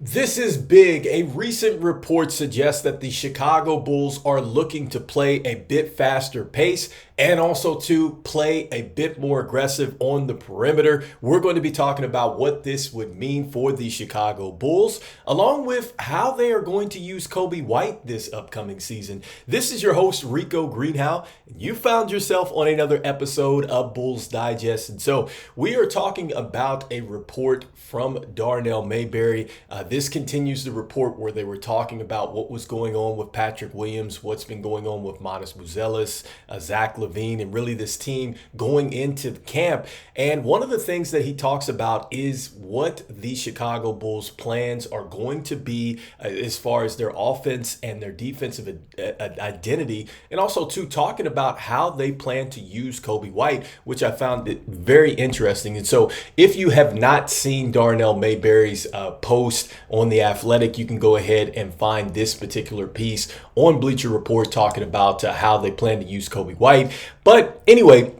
This is big. A recent report suggests that the Chicago Bulls are looking to play a bit faster pace and also to play a bit more aggressive on the perimeter. We're going to be talking about what this would mean for the Chicago Bulls, along with how they are going to use Coby White this upcoming season. This is your host, Rico Greenhowe, and you found yourself on another episode of Bulls Digest. And so we are talking about a report from Darnell Mayberry. This continues the report where they were talking about what was going on with Patrick Williams, what's been going on with Matas Buzelis, Zach Lavine, and really this team going into the camp. And one of the things that he talks about is what the Chicago Bulls plans are going to be as far as their offense and their defensive identity, and also too talking about how they plan to use Coby White, which I found it very interesting. And so if you have not seen Darnell Mayberry's post on The Athletic, you can go ahead and find this particular piece on Bleacher Report talking about how they plan to use Coby White. But anyway,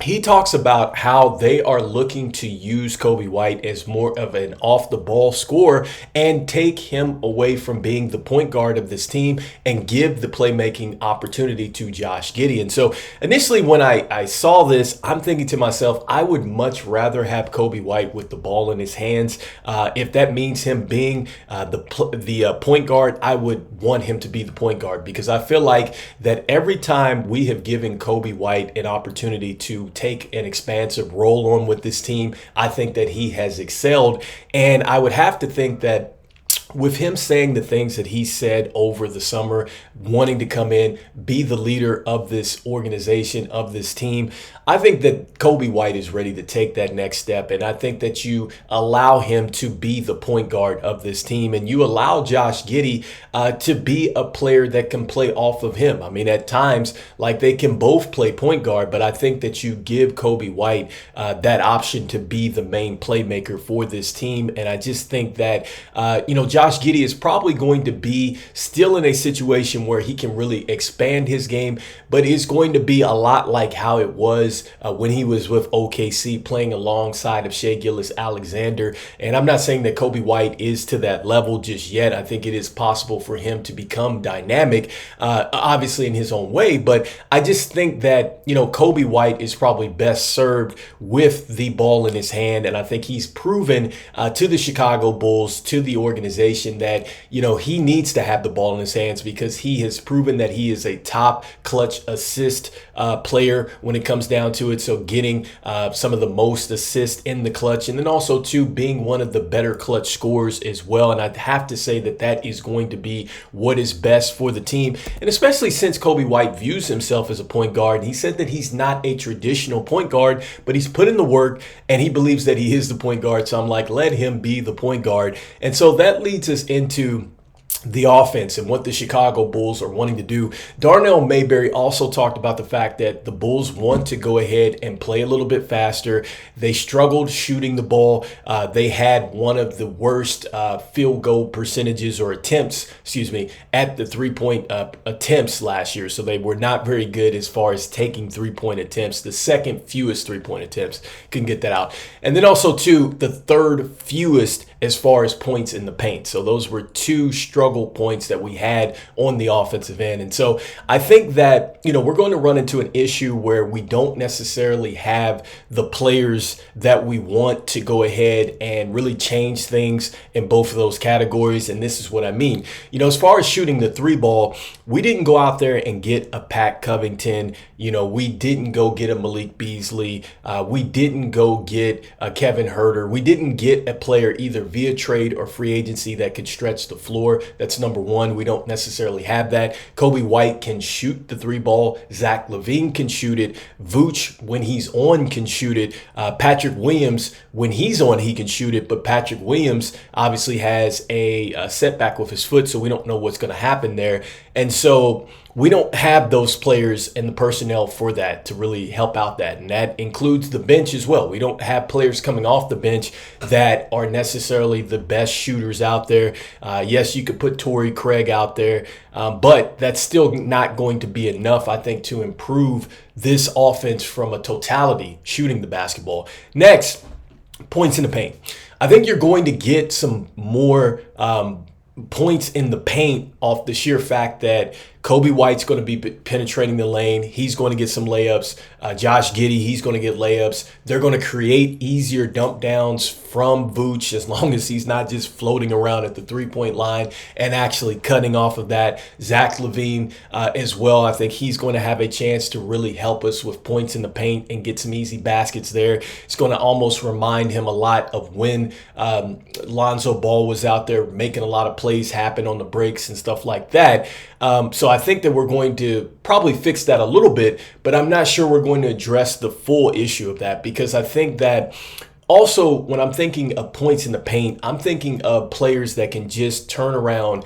he talks about how they are looking to use Coby White as more of an off-the-ball scorer and take him away from being the point guard of this team and give the playmaking opportunity to Josh Giddey. And so initially when I saw this, I'm thinking to myself, I would much rather have Coby White with the ball in his hands. If that means him being the point guard, I would want him to be the point guard, because I feel like that every time we have given Coby White an opportunity to take an expansive role on with this team, I think that he has excelled. And I would have to think that with him saying the things that he said over the summer, wanting to come in, be the leader of this organization, of this team, I think that Coby White is ready to take that next step. And I think that you allow him to be the point guard of this team, and you allow Josh Giddey to be a player that can play off of him. I mean, at times, like, they can both play point guard, but I think that you give Coby White that option to be the main playmaker for this team. And I just think that, Josh Giddey is probably going to be still in a situation where he can really expand his game, but it's going to be a lot like how it was when he was with OKC playing alongside of Shai Gilgeous-Alexander. And I'm not saying that Coby White is to that level just yet. I think it is possible for him to become dynamic, obviously in his own way, but I just think that, Coby White is probably best served with the ball in his hand. And I think he's proven to the Chicago Bulls, to the organization, that he needs to have the ball in his hands, because he has proven that he is a top clutch assist player when it comes down to it. So getting some of the most assists in the clutch, and then also to being one of the better clutch scorers as well. And I'd have to say that that is going to be what is best for the team, and especially since Coby White views himself as a point guard. He said that he's not a traditional point guard, but he's put in the work and he believes that he is the point guard. So I'm like, let him be the point guard. And so that leads us into the offense and what the Chicago Bulls are wanting to do. Darnell Mayberry also talked about the fact that the Bulls want to go ahead and play a little bit faster. They struggled shooting the ball. They had one of the worst field goal percentages or attempts, at the three-point attempts last year. So they were not very good as far as taking three-point attempts. The second fewest three-point attempts, couldn't get that out. And then also, too, the third fewest as far as points in the paint. So those were two struggle points that we had on the offensive end. And so I think that, we're going to run into an issue where we don't necessarily have the players that we want to go ahead and really change things in both of those categories. And this is what I mean. As far as shooting the three ball, we didn't go out there and get a Pat Covington. We didn't go get a Malik Beasley. We didn't go get a Kevin Huerter. We didn't get a player either via trade or free agency that could stretch the floor. That's number one. We don't necessarily have that. Coby White can shoot the three ball. Zach Lavine can shoot it. Vooch, when he's on, can shoot it. Patrick Williams, when he's on, he can shoot it. But Patrick Williams obviously has a setback with his foot, so we don't know what's going to happen there. And so we don't have those players and the personnel for that to really help out that. And that includes the bench as well. We don't have players coming off the bench that are necessarily the best shooters out there. Yes, you could put Torrey Craig out there, but that's still not going to be enough, I think, to improve this offense from a totality, shooting the basketball. Next, points in the paint. I think you're going to get some more points in the paint off the sheer fact that Coby White's going to be penetrating the lane. He's going to get some layups. Josh Giddey, he's going to get layups. They're going to create easier dump downs from Vooch as long as he's not just floating around at the three-point line and actually cutting off of that. Zach Lavine as well. I think he's going to have a chance to really help us with points in the paint and get some easy baskets there. It's going to almost remind him a lot of when Lonzo Ball was out there making a lot of plays happen on the breaks and stuff like that. So I think that we're going to probably fix that a little bit, but I'm not sure we're going to address the full issue of that, because I think that also when I'm thinking of points in the paint, I'm thinking of players that can just turn around,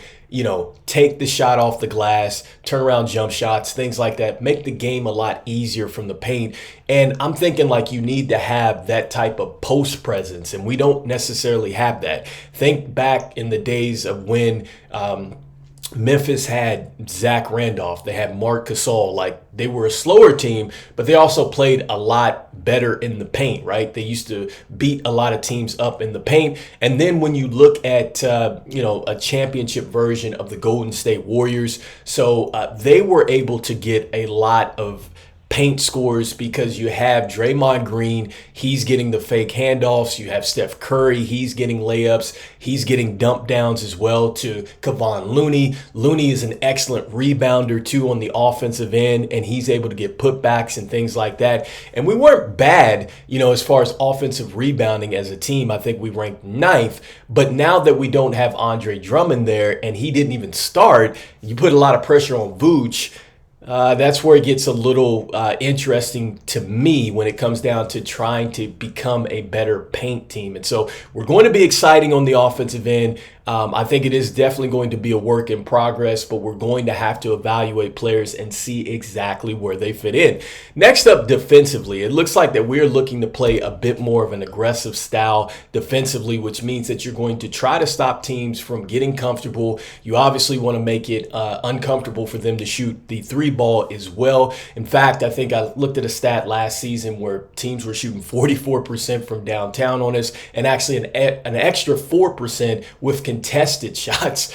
take the shot off the glass, turn around jump shots, things like that, make the game a lot easier from the paint. And I'm thinking like you need to have that type of post presence, and we don't necessarily have that. Think back in the days of when Memphis had Zach Randolph, they had Marc Gasol. Like, they were a slower team, but they also played a lot better in the paint, right? They used to beat a lot of teams up in the paint. And then when you look at, a championship version of the Golden State Warriors, so they were able to get a lot of paint scores because you have Draymond Green, he's getting the fake handoffs. You have Steph Curry, he's getting layups. He's getting dump downs as well to Kevon Looney. Looney is an excellent rebounder too on the offensive end, and he's able to get putbacks and things like that. And we weren't bad, as far as offensive rebounding as a team. I think we ranked 9th. But now that we don't have Andre Drummond there, and he didn't even start, you put a lot of pressure on Vooch. That's where it gets a little interesting to me when it comes down to trying to become a better paint team. And so we're going to be exciting on the offensive end. I think it is definitely going to be a work in progress, but we're going to have to evaluate players and see exactly where they fit in. Next up, defensively, it looks like that we're looking to play a bit more of an aggressive style defensively, which means that you're going to try to stop teams from getting comfortable. You obviously want to make it uncomfortable for them to shoot the three ball as well. In fact, I think I looked at a stat last season where teams were shooting 44% from downtown on us, and actually an extra 4% with contested shots,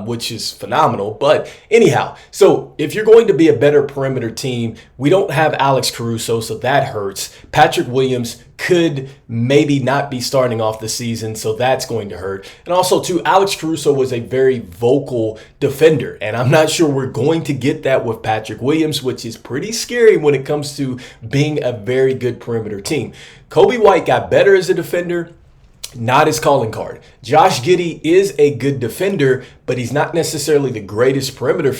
which is phenomenal. But anyhow, so if you're going to be a better perimeter team, we don't have Alex Caruso, so that hurts. Patrick Williams could maybe not be starting off the season, so that's going to hurt. And also, too, Alex Caruso was a very vocal defender, and I'm not sure we're going to get that with Patrick Williams, which is pretty scary when it comes to being a very good perimeter team. Coby White got better as a defender, not his calling card. Josh Giddey is a good defender, but he's not necessarily the greatest perimeter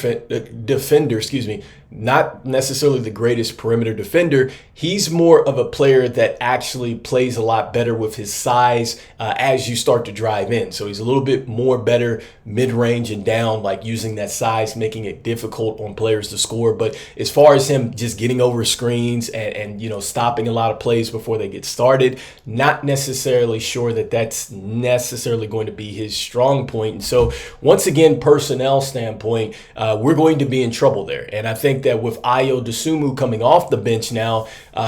defender, not necessarily the greatest perimeter defender. He's more of a player that actually plays a lot better with his size as you start to drive in. So he's a little bit more better mid-range and down, like using that size, making it difficult on players to score. But as far as him just getting over screens and stopping a lot of plays before they get started, not necessarily sure that that's necessarily going to be his strong point. And so once again, personnel standpoint, we're going to be in trouble there. And I think that with Ayo Dosunmu coming off the bench now,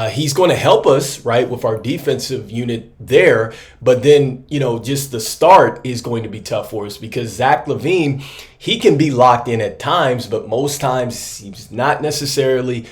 he's going to help us, right, with our defensive unit there. But then, just the start is going to be tough for us because Zach Lavine, he can be locked in at times, but most times he's not necessarily.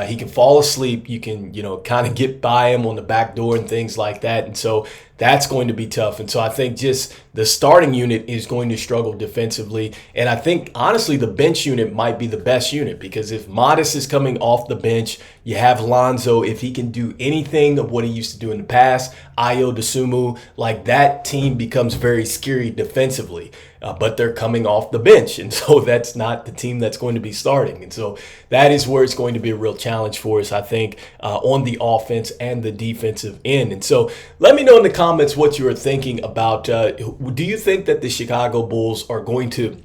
He can fall asleep. You can, kind of get by him on the back door and things like that. And so that's going to be tough. And so I think just the starting unit is going to struggle defensively. And I think, honestly, the bench unit might be the best unit because if Modest is coming off the bench, you have Lonzo. If he can do anything of what he used to do in the past, Ayo Dosunmu, like that team becomes very scary defensively. But they're coming off the bench. And so that's not the team that's going to be starting. And so that is where it's going to be a real challenge for us, I think, on the offense and the defensive end. And so let me know in the comments what you are thinking about. Do you think that the Chicago Bulls are going to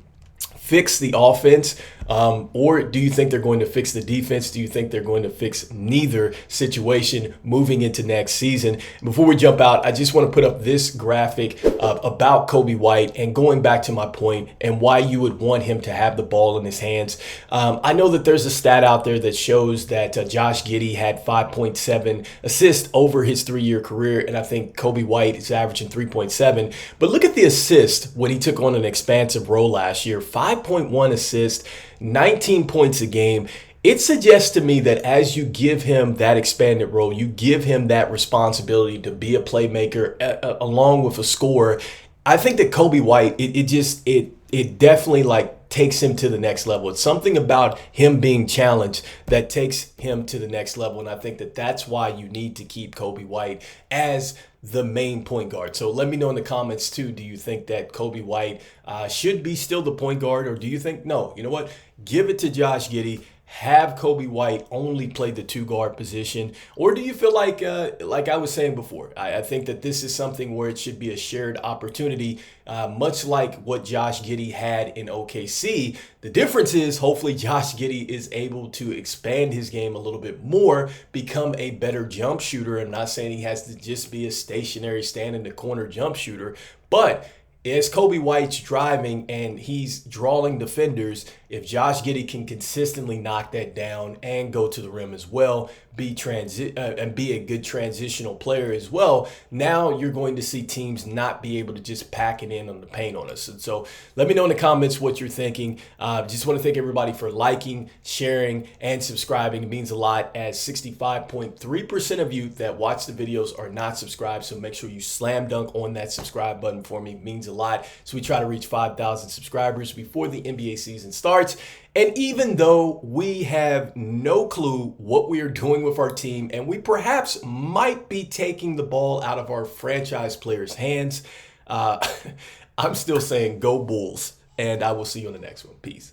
fix the offense Or do you think they're going to fix the defense? Do you think they're going to fix neither situation moving into next season? Before we jump out, I just want to put up this graphic about Coby White and going back to my point and why you would want him to have the ball in his hands. I know that there's a stat out there that shows that Josh Giddey had 5.7 assists over his 3-year career, and I think Coby White is averaging 3.7. But look at the assist when he took on an expansive role last year. 5.1 assists, 19 points a game. It suggests to me that as you give him that expanded role, you give him that responsibility to be a playmaker along with a scorer. I think that Coby White, it definitely takes him to the next level. It's something about him being challenged that takes him to the next level. And I think that that's why you need to keep Coby White as the main point guard. So let me know in the comments too, do you think that Coby White should be still the point guard, or do you think, no, you know what, give it to Josh Giddey, have Coby White only play the 2-guard position? Or do you feel like I was saying before, I think that this is something where it should be a shared opportunity, much like what Josh Giddey had in OKC. The difference is hopefully Josh Giddey is able to expand his game a little bit more, become a better jump shooter. I'm not saying he has to just be a stationary stand in the corner jump shooter, but as Coby White's driving and he's drawing defenders, if Josh Giddey can consistently knock that down and go to the rim as well, be a good transitional player as well, now you're going to see teams not be able to just pack it in on the paint on us. And so let me know in the comments what you're thinking. Just want to thank everybody for liking, sharing, and subscribing. It means a lot, as 65.3% of you that watch the videos are not subscribed. So make sure you slam dunk on that subscribe button for me. It means a lot. So we try to reach 5,000 subscribers before the NBA season starts. And even though we have no clue what we are doing with our team, and we perhaps might be taking the ball out of our franchise players' hands, I'm still saying go Bulls, and I will see you on the next one. Peace.